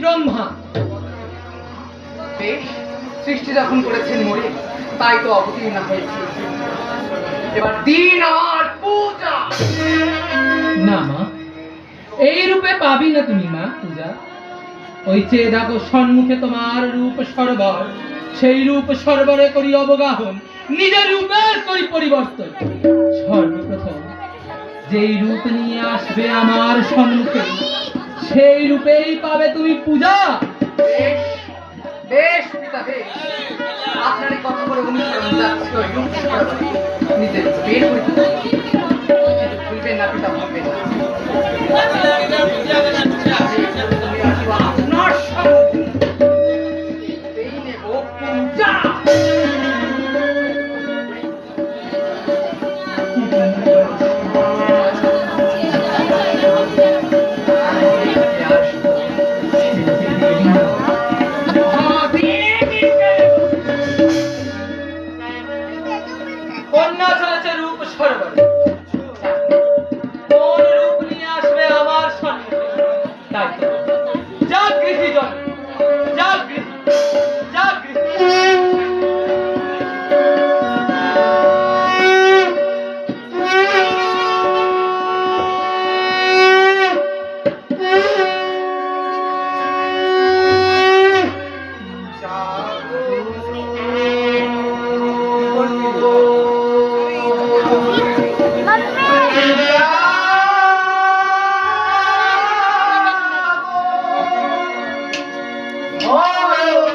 ব্রহ্মা। বেশ, সৃষ্টি যখন করেছেন মরে, তাই তো অবতীর্ণ হয়েছে। এবার দিন আমার পূজা। না মা, এই রূপে পাবি না তুমি মা পূজা। ওই চেয়ে দেখো সম্মুখে তোমার রূপ সরবর, সেই রূপ সরবরে করি অবগাহন, নিজের রূপের করি পরিবর্তন। সর্বপ্রথম যেই রূপ নিয়ে আসবে আমার সম্মুখে, সেই রূপেই পাবে তুমি পূজা। বেশ বেশ পিতা বেশ, আপনার এই কথা করে অনুসরণ যাচ্ছে ওই রূপ সরবরে। নিজের বের করে দিতে ভুলবেন না পিতা, ভুলবেন না। আপনার সঙ্গে নেব পূজা। কন্যা চলেছে রূপ সরবরে, কোন রূপ নিয়ে আসবে আমার সম্মুখে, তাই তো জাগৃতি জন, জাগৃতি, জাগৃতি। Oh